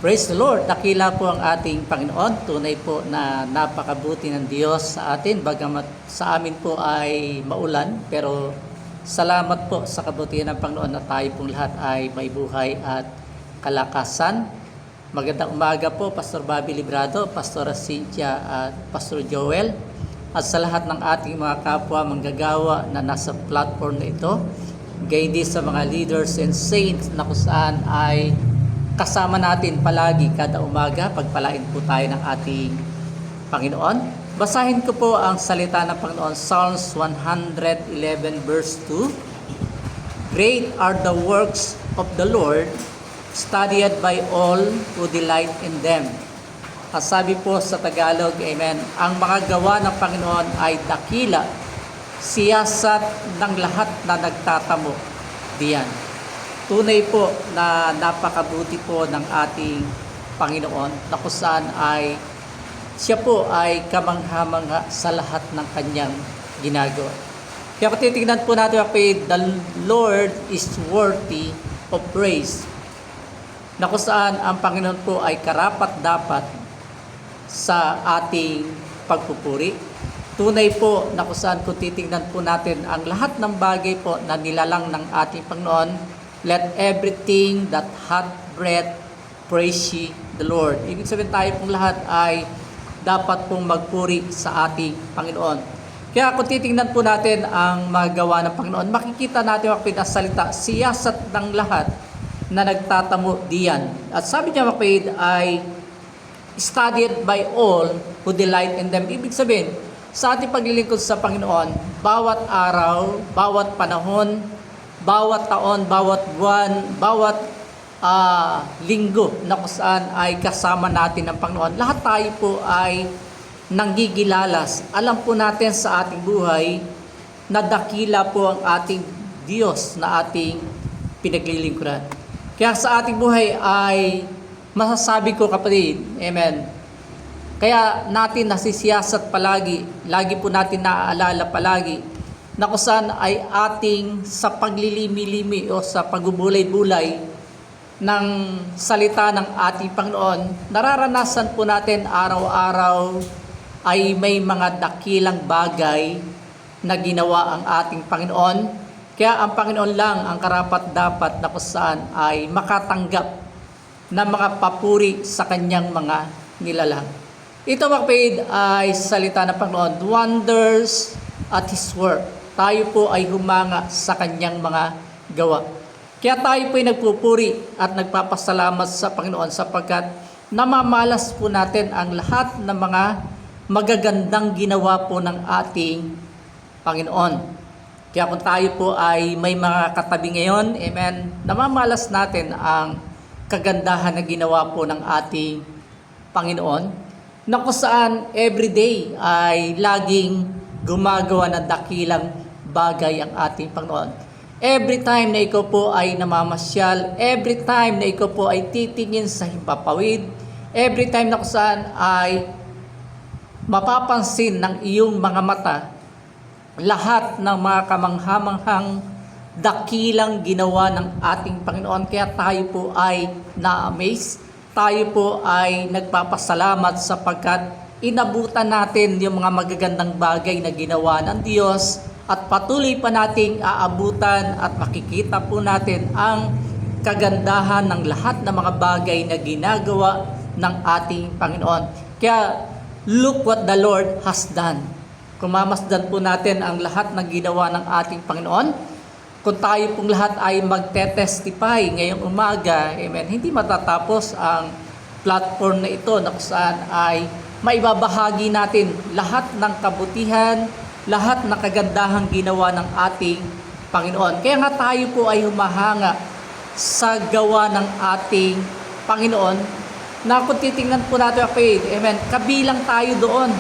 Praise the Lord! Dakila po ang ating Panginoon. Tunay po na napakabuti ng Diyos sa atin. Bagamat sa amin po ay maulan, pero salamat po sa kabutihan ng Panginoon na tayo pong lahat ay may buhay at kalakasan. Magandang umaga po, Pastor Bobby Librado, Pastor Cynthia at Pastor Joel. At sa lahat ng ating mga kapwa manggagawa na nasa platform na ito, gayon din sa mga leaders and saints na kung saan ay kasama natin palagi kada umaga. Pagpalain po tayo ng ating Panginoon. Basahin ko po ang salita ng Panginoon, Psalms 111 verse 2. Great are the works of the Lord, studied by all who delight in them. At sabi po sa Tagalog, Amen, ang mga gawa ng Panginoon ay dakila, siyasat ng lahat na nagtatamo diyan. Tunay po na napakabuti po ng ating Panginoon na kung saan ay siya po ay kamangha-mangha sa lahat ng kanyang ginagawa. Kaya kung titignan po natin, the Lord is worthy of praise, na kung saan ang Panginoon po ay karapat-dapat sa ating pagpupuri. Tunay po na kung saan kung titignan po natin ang lahat ng bagay po na nilalang ng ating Panginoon, let everything that hath breath praise ye the Lord. Ibig sabihin tayo pong lahat ay dapat pong magpuri sa ating Panginoon. Kaya kung titingnan po natin ang magawa ng Panginoon, makikita natin makapit ang salita, siyasat ng lahat na nagtatamo diyan. At sabi niya makapit ay studied by all who delight in them. Ibig sabihin, sa ating paglilingkod sa Panginoon, bawat araw, bawat panahon, bawat taon, bawat buwan, bawat linggo na kung saan ay kasama natin ng Panginoon. Lahat tayo po ay nanggigilalas. Alam po natin sa ating buhay na dakila po ang ating Diyos na ating pinaglilingkuran. Kaya sa ating buhay ay masasabi ko, kapatid, amen, kaya natin nasisiyasat palagi, lagi po natin naaalala palagi na kung saan ay ating sa paglilimi-limi o sa pagbubulay-bulay ng salita ng ating Panginoon, nararanasan po natin araw-araw ay may mga dakilang bagay na ginawa ang ating Panginoon. Kaya ang Panginoon lang ang karapat-dapat na kung saan ay makatanggap na mga papuri sa kanyang mga nilalang. Ito mga kapatid ay salita ng Panginoon, wonders at His work. Tayo po ay humanga sa kanyang mga gawa. Kaya tayo po ay nagpupuri at nagpapasalamat sa Panginoon sapagkat namamalas po natin ang lahat ng mga magagandang ginawa po ng ating Panginoon. Kaya kung tayo po ay may mga katabi ngayon, amen, namamalas natin ang kagandahan na ginawa po ng ating Panginoon, na kung saan everyday ay laging gumagawa ng dakilang bagay ang ating Panginoon. Every time na ikaw po ay namamasyal, every time na ikaw po ay titingin sa himpapawid, every time na kung saan ay mapapansin ng iyong mga mata lahat ng mga kamanghamanghang dakilang ginawa ng ating Panginoon. Kaya tayo po ay na-amaze, tayo po ay nagpapasalamat sapagkat inabutan natin yung mga magagandang bagay na ginawa ng Diyos at patuloy pa nating aabutan at makikita po natin ang kagandahan ng lahat ng mga bagay na ginagawa ng ating Panginoon. Kaya look what the Lord has done. Kung mamasdan po natin ang lahat ng ginawa ng ating Panginoon, kung tayo pong lahat ay magte-testify ngayong umaga, amen, hindi matatapos ang platform na ito na kung saan ay maibabahagi natin lahat ng kabutihan, lahat ng kagandahang ginawa ng ating Panginoon. Kaya nga tayo po ay humahanga sa gawa ng ating Panginoon, na kung titingnan po natin, amen, kabilang tayo doon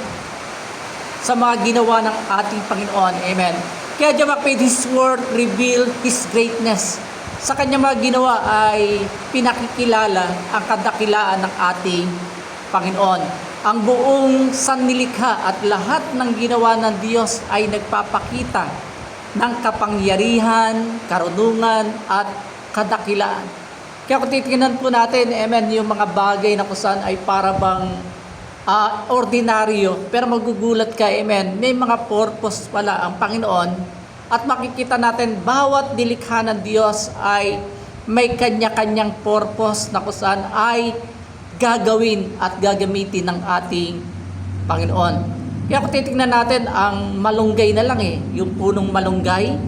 sa mga ginawa ng ating Panginoon, amen. Kaya diyan His word reveal His greatness. Sa kanyang mga ginawa ay pinakikilala ang kadakilaan ng ating Panginoon. Ang buong sannilikha at lahat ng ginawa ng Diyos ay nagpapakita ng kapangyarihan, karunungan at kadakilaan. Kaya kung titingnan po natin, amen, yung mga bagay na kung saan ay para bang ordinaryo, pero magugulat ka, amen, may mga purpose pala ang Panginoon at makikita natin bawat nilikha ng Diyos ay may kanya-kanyang purpose na kung saan ay gagawin at gagamitin ng ating Panginoon. Kaya kung titingnan natin ang malunggay na lang yung punong malunggay,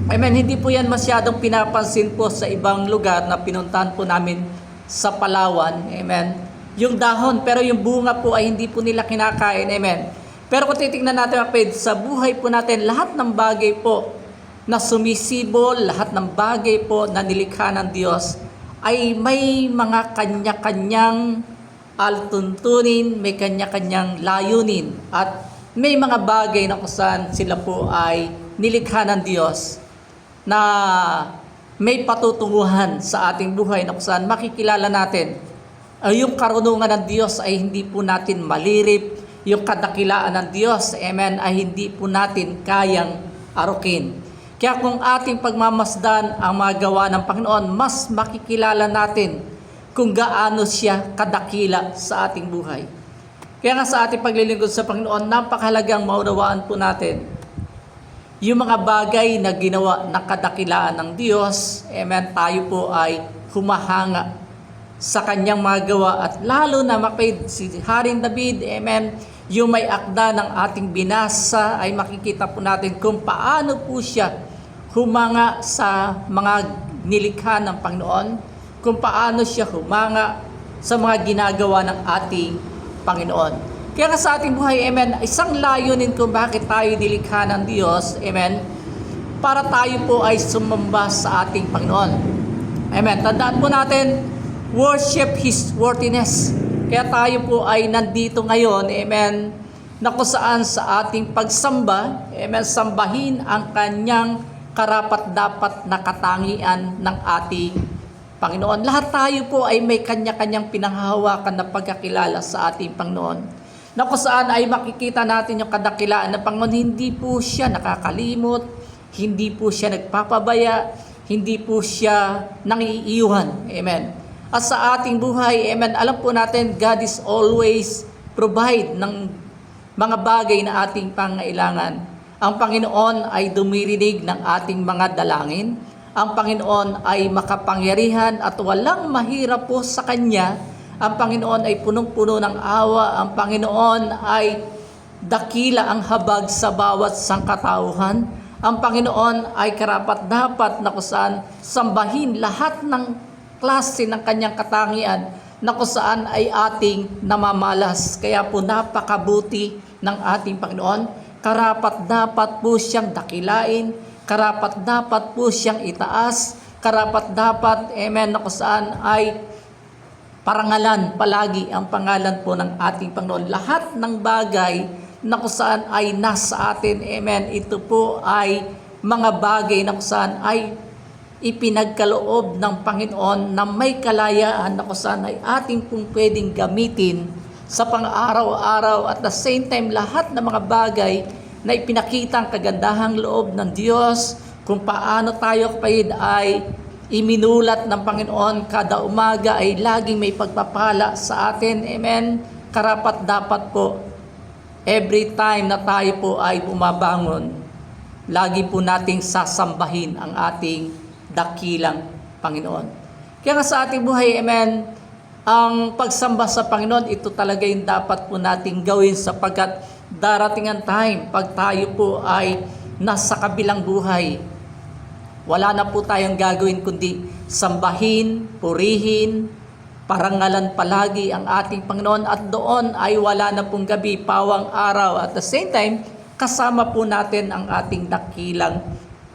amen, hindi po yan masyadong pinapansin po sa ibang lugar na pinuntahan po namin sa Palawan, amen. Yung dahon, pero yung bunga po ay hindi po nila kinakain, amen. Pero kung titingnan natin, kapatid, sa buhay po natin, lahat ng bagay po na sumisibol, lahat ng bagay po na nilikha ng Diyos, ay may mga kanya-kanyang altuntunin, may kanya-kanyang layunin, at may mga bagay na kung saan sila po ay nilikha ng Diyos na may patutunguhan sa ating buhay na kung saan makikilala natin yung karunungan ng Diyos ay hindi po natin malirip, yung kadakilaan ng Diyos, amen, ay hindi po natin kayang arukin. Kaya kung ating pagmamasdan ang mga gawa ng Panginoon, mas makikilala natin kung gaano siya kadakila sa ating buhay. Kaya nga sa ating paglilingkod sa Panginoon, napakahalagang maunawaan po natin yung mga bagay na ginawa ng kadakilaan ng Diyos, amen, tayo po ay humahanga sa kanyang mga gawa at lalo na mapid si Haring David, amen, yung may akda ng ating binasa ay makikita po natin kung paano po siya humanga sa mga nilikha ng Panginoon, kung paano siya humanga sa mga ginagawa ng ating Panginoon. Kaya nga sa ating buhay, amen, isang layunin kung bakit tayo nilikha ng Diyos, amen, para tayo po ay sumamba sa ating Panginoon. Amen. Tandaan po natin, worship His worthiness. Kaya tayo po ay nandito ngayon, amen, na kung saan sa ating pagsamba, amen, sambahin ang kanyang karapat-dapat na katangian ng ating Panginoon. Lahat tayo po ay may kanya-kanyang pinanghahawakan na pagkakilala sa ating Panginoon, na kung saan ay makikita natin yung kadakilaan ng Panginoon. Hindi po siya nakakalimot, hindi po siya nagpapabaya, hindi po siya nangiiwan. Amen. At sa ating buhay, amen, alam po natin, God is always provide ng mga bagay na ating pangailangan. Ang Panginoon ay dumirinig ng ating mga dalangin. Ang Panginoon ay makapangyarihan at walang mahirap po sa Kanya. Ang Panginoon ay punong-puno ng awa. Ang Panginoon ay dakila ang habag sa bawat sangkatauhan. Ang Panginoon ay karapat-dapat na kung saan sambahin lahat ng klase ng kanyang katangian na kung saan ay ating namamalas. Kaya po napakabuti ng ating Panginoon. Karapat-dapat po siyang dakilain, karapat-dapat po siyang itaas, karapat-dapat, amen, na kung saan ay parangalan palagi ang pangalan po ng ating Panginoon. Lahat ng bagay na kung saan ay nasa atin, amen, ito po ay mga bagay na kung saan ay ipinagkaloob ng Panginoon na may kalayaan na kung saan ay ating pong pwedeng gamitin sa pang-araw-araw at the same time lahat ng mga bagay na ipinakita ang kagandahang loob ng Diyos kung paano tayo kapatid ay iminulat ng Panginoon kada umaga ay laging may pagpapala sa atin. Amen. Karapat dapat po every time na tayo po ay bumabangon, lagi po nating sasambahin ang ating dakilang Panginoon. Kaya nga sa ating buhay, amen, ang pagsamba sa Panginoon, ito talaga yung dapat po nating gawin sapagkat darating ang time pag tayo po ay nasa kabilang buhay. Wala na po tayong gagawin kundi sambahin, purihin, parangalan palagi ang ating Panginoon at doon ay wala na pong gabi, pawang araw. At the same time, kasama po natin ang ating dakilang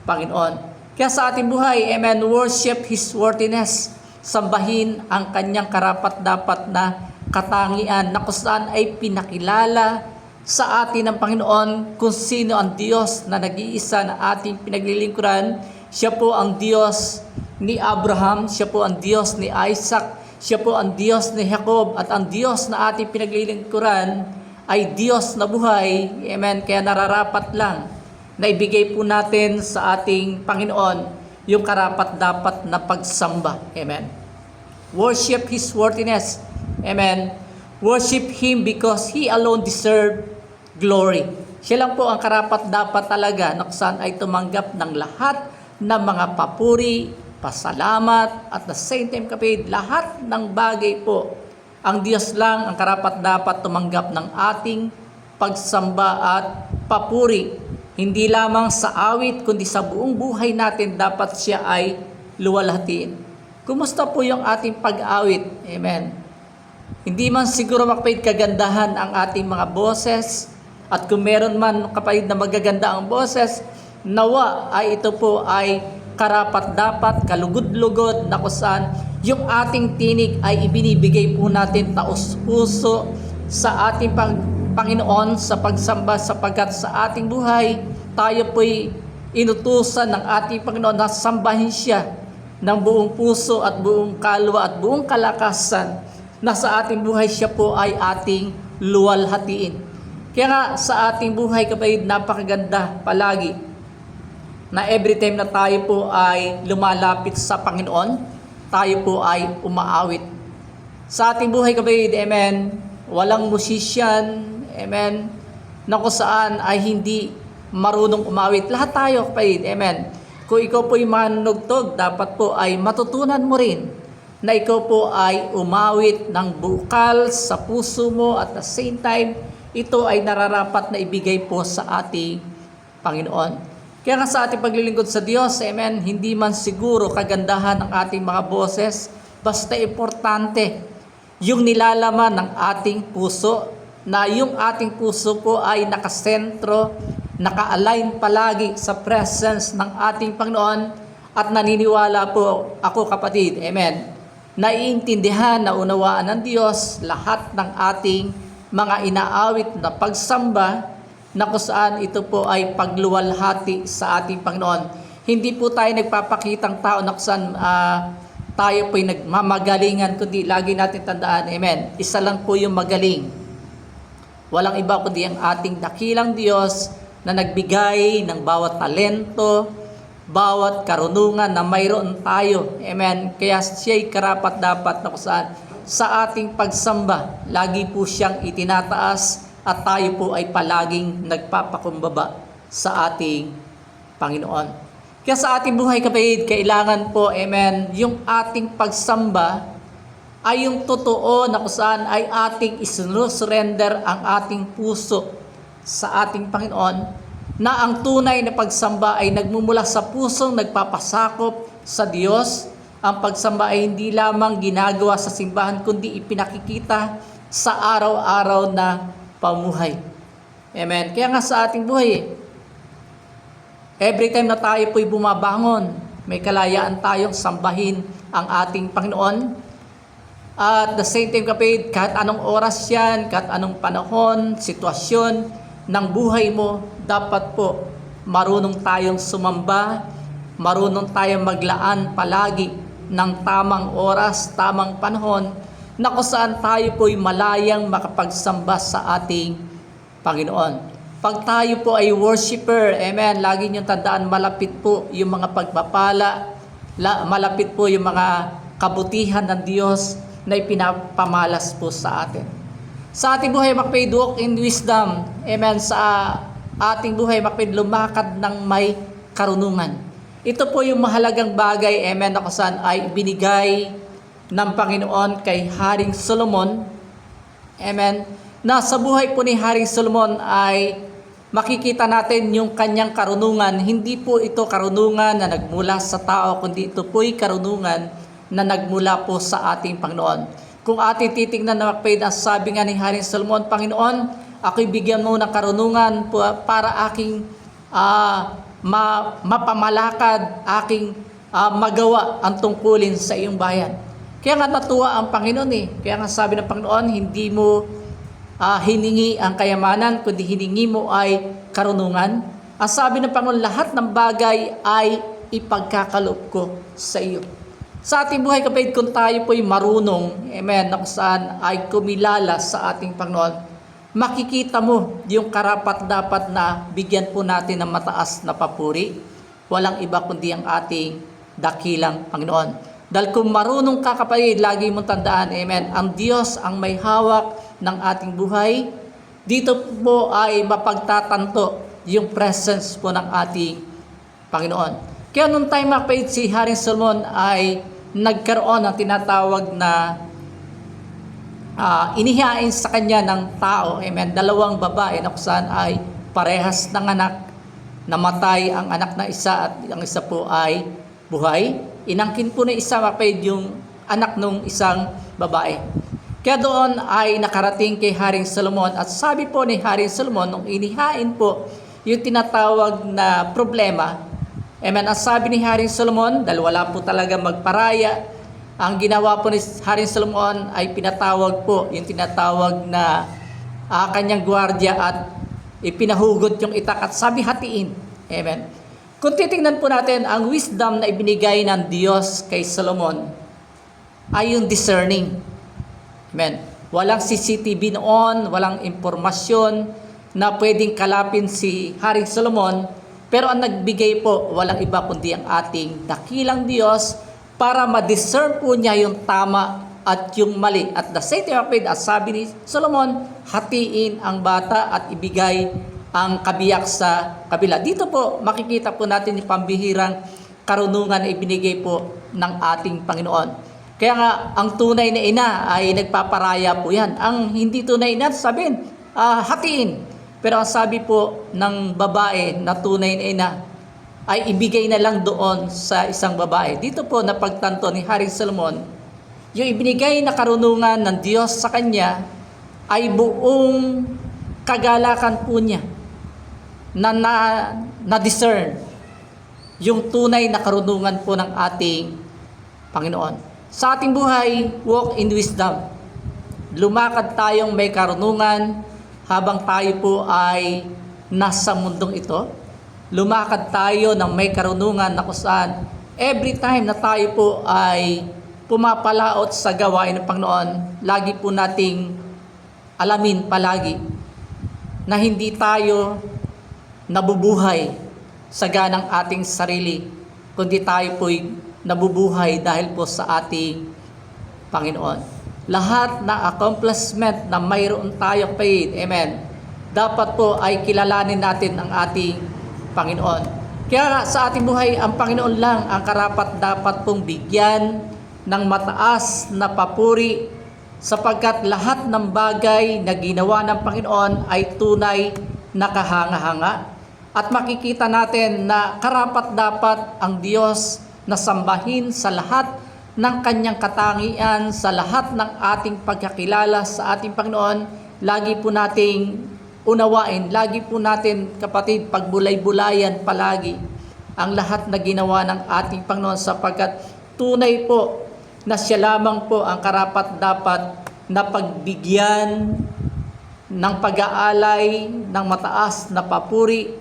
Panginoon. Kaya sa ating buhay, amen, worship His worthiness. Sambahin ang kanyang karapat-dapat na katangian na kung saan ay pinakilala sa atin ng Panginoon kung sino ang Diyos na nag-iisa na ating pinaglilingkuran. Siya po ang Diyos ni Abraham, siya po ang Diyos ni Isaac, siya po ang Diyos ni Jacob, at ang Diyos na ating pinaglilingkuran ay Diyos na buhay. Amen. Kaya nararapat lang na ibigay po natin sa ating Panginoon yung karapat-dapat na pagsamba. Amen. Worship His worthiness. Amen. Worship Him because He alone deserve glory. Siya lang po ang karapat-dapat talaga na kung saan ay tumanggap ng lahat ng mga papuri, pasalamat, at the same time kapatid, lahat ng bagay po. Ang Diyos lang ang karapat-dapat tumanggap ng ating pagsamba at papuri. Hindi lamang sa awit, kundi sa buong buhay natin dapat siya ay luwalhatiin. Kumusta po yung ating pag-awit? Amen. Hindi man siguro makapait kagandahan ang ating mga boses, at kung meron man kapait na magaganda ang boses, nawa ay ito po ay karapat-dapat, kalugod-lugod na kung saan yung ating tinig ay ibinibigay po natin taos-puso sa ating Panginoon sa pagsamba, sapagkat sa ating buhay tayo po'y inutusan ng ating Panginoon na sambahin siya ng buong puso at buong kalwa at buong kalakasan, na sa ating buhay siya po ay ating luwalhatiin. Kaya nga sa ating buhay kapatid, napakaganda palagi na every time na tayo po ay lumalapit sa Panginoon, tayo po ay umaawit. Sa ating buhay kapatid, amen, walang musician, amen, na kung saan ay hindi marunong umawit. Lahat tayo kapatid, amen. Kung ikaw po ay manunugtog, dapat po ay matutunan mo rin na ikaw po ay umawit ng bukal sa puso mo, at the same time, ito ay nararapat na ibigay po sa ating Panginoon. Kaya nga sa ating paglilingkod sa Diyos, amen, hindi man siguro kagandahan ng ating mga boses, basta importante yung nilalaman ng ating puso, na yung ating puso po ay nakasentro, naka-align palagi sa presence ng ating Panginoon, at naniniwala po ako kapatid, amen, naiintindihan, naunawaan ng Diyos lahat ng ating mga inaawit na pagsamba, na kung saan ito po ay pagluwalhati sa ating Panginoon. Hindi po tayo nagpapakitang tao na kung saan tayo po ay nagmamagalingan, kundi lagi natin tandaan, amen, isa lang po yung magaling. Walang iba kundi ang ating dakilang Diyos na nagbigay ng bawat talento, bawat karunungan na mayroon tayo. Amen. Kaya siya'y karapat-dapat na kung saan sa ating pagsamba, lagi po siyang itinataas, at tayo po ay palaging nagpapakumbaba sa ating Panginoon. Kaya sa ating buhay kapatid, kailangan po, amen, yung ating pagsamba ay yung totoo na kung saan ay ating isinurrender ang ating puso sa ating Panginoon, na ang tunay na pagsamba ay nagmumula sa pusong nagpapasakop sa Diyos. Ang pagsamba ay hindi lamang ginagawa sa simbahan, kundi ipinakikita sa araw-araw na pamuhay. Amen. Kaya nga sa ating buhay, every time na tayo po'y bumabangon, may kalayaan tayong sambahin ang ating Panginoon. At the same time kapatid, kahit anong oras yan, kahit anong panahon, sitwasyon ng buhay mo, dapat po marunong tayong sumamba, marunong tayong maglaan palagi ng tamang oras, tamang panahon, na kung saan tayo po'y malayang makapagsamba sa ating Panginoon. Pag tayo po ay worshiper, amen, lagi niyong tandaan, malapit po yung mga pagpapala, malapit po yung mga kabutihan ng Diyos na ipinapamalas po sa atin. Sa ating buhay, makapid, walk in wisdom. Amen. Sa ating buhay, makapid, lumakad ng may karunungan. Ito po yung mahalagang bagay, amen, na kung saan ay binigay ng Panginoon kay Haring Solomon. Amen. Na sa buhay po ni Haring Solomon ay makikita natin yung kanyang karunungan. Hindi po ito karunungan na nagmula sa tao, kundi ito po'y karunungan na nagmula po sa ating Panginoon. Kung ating titignan na makapid, ang sabi nga ni Haring Solomon, Panginoon, ako'y bigyan mo ng karunungan para aking mapamalakad, aking magawa ang tungkulin sa iyong bayan. Kaya nga natuwa ang Panginoon Kaya nga sabi ng Panginoon, hindi mo hiningi ang kayamanan, kundi hiningi mo ay karunungan. Ang sabi ng Panginoon, lahat ng bagay ay ipagkakaloob ko sa iyo. Sa ating buhay kapatid, kung tayo po'y marunong, amen, na kung saan ay kumilala sa ating Panginoon, makikita mo yung karapat-dapat na bigyan po natin ng mataas na papuri. Walang iba kundi ang ating dakilang Panginoon. Dahil kung marunong ka kapatid, lagi mong tandaan, amen, ang Diyos ang may hawak ng ating buhay. Dito po ay mapagtatanto yung presence po ng ating Panginoon. Kaya nung time mga kapatid, si Haring Solomon ay nagkaroon ng tinatawag na inihain sa kanya ng tao, amen, 2 babae na kung saan ay parehas ng anak, namatay ang anak na isa at ang isa po ay buhay. Inangkin po na isa mapayad yung anak ng isang babae. Kaya doon ay nakarating kay Haring Solomon at sabi po ni Haring Solomon nung inihain po yung tinatawag na problema, amen, ang sabi ni Haring Solomon, dahil wala po talaga magparaya, ang ginawa po ni Haring Solomon ay pinatawag po yung tinatawag na kanyang gwardiya at ipinahugot yung itak at sabi hatiin. Amen. Kung titingnan po natin, ang wisdom na ibinigay ng Diyos kay Solomon ay yung discerning. Amen. Walang CCTV noon, walang impormasyon na pwedeng kalapin si Haring Solomon, pero ang nagbigay po, walang iba kundi ang ating dakilang Diyos para ma-discern po niya yung tama at yung mali. At the same time, at sabi ni Solomon, hatiin ang bata at ibigay ang kabiyak sa kabila. Dito po, makikita po natin yung pambihirang karunungan na ibinigay po ng ating Panginoon. Kaya nga, ang tunay na ina ay nagpaparaya po yan. Ang hindi tunay na, sabihin, hatiin. Pero ang sabi po ng babae na tunay na ina, ay ibigay na lang doon sa isang babae. Dito po napagtanto ni Haring Solomon, yung ibinigay na karunungan ng Diyos sa kanya ay buong kagalakan po niya na discern yung tunay na karunungan po ng ating Panginoon. Sa ating buhay, walk in wisdom. Lumakad tayong may karunungan habang tayo po ay nasa mundong ito. Lumakad tayo ng may karunungan na kung saan every time na tayo po ay pumapalaot sa gawain ng Panginoon, lagi po nating alamin palagi na hindi tayo nabubuhay sa ganang ating sarili, kundi tayo po'y nabubuhay dahil po sa ating Panginoon. Lahat ng accomplishment na mayroon tayo paid, amen, dapat po ay kilalanin natin ang ating Panginoon. Kaya sa ating buhay, ang Panginoon lang ang karapat dapat pong bigyan ng mataas na papuri sapagkat lahat ng bagay na ginawa ng Panginoon ay tunay na kahanga-hanga. At makikita natin na karapat dapat ang Diyos na sambahin sa lahat ng kanyang katangian, sa lahat ng ating pagkakilala sa ating Panginoon. Lagi po nating unawain, lagi po natin kapatid pagbulay-bulayan palagi ang lahat na ginawa ng ating Panginoon sapagkat tunay po na siya lamang po ang karapat-dapat na pagbigyan ng pag-aalay, ng mataas na papuri,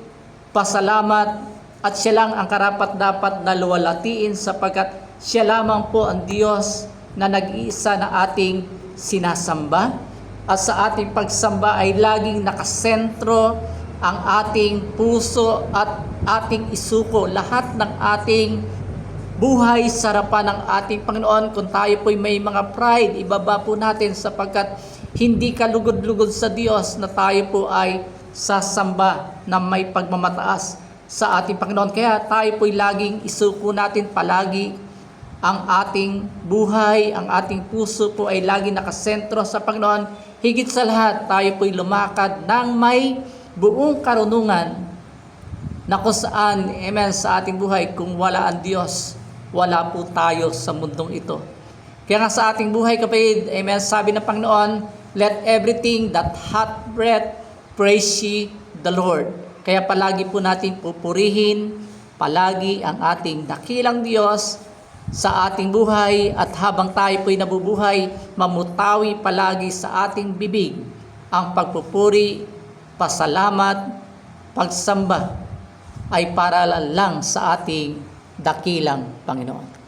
pasalamat, at siya lang ang karapat-dapat na luwalhatiin sapagkat siya lamang po ang Diyos na nag-iisa na ating sinasamba. At sa ating pagsamba ay laging nakasentro ang ating puso at ating isuko. Lahat ng ating buhay sa harapan ng ating Panginoon. Kung tayo po'y may mga pride, ibaba po natin sapagkat hindi kalugod-lugod sa Diyos na tayo po ay sasamba na may pagmamataas sa ating Panginoon. Kaya tayo po'y laging isuko natin palagi ang ating buhay, ang ating puso po ay laging nakasentro sa Panginoon. Higit sa lahat, tayo po'y lumakad ng may buong karunungan na kung saan, amen, sa ating buhay, kung wala ang Diyos, wala po tayo sa mundong ito. Kaya nga sa ating buhay, kapatid, amen, sabi ng Panginoon, let everything that hath breath praise ye the Lord. Kaya palagi po natin pupurihin, palagi ang ating dakilang Diyos sa ating buhay at habang tayo po'y nabubuhay, mamutawi palagi sa ating bibig ang pagpupuri, pasalamat, pagsamba ay para lang sa ating dakilang Panginoon.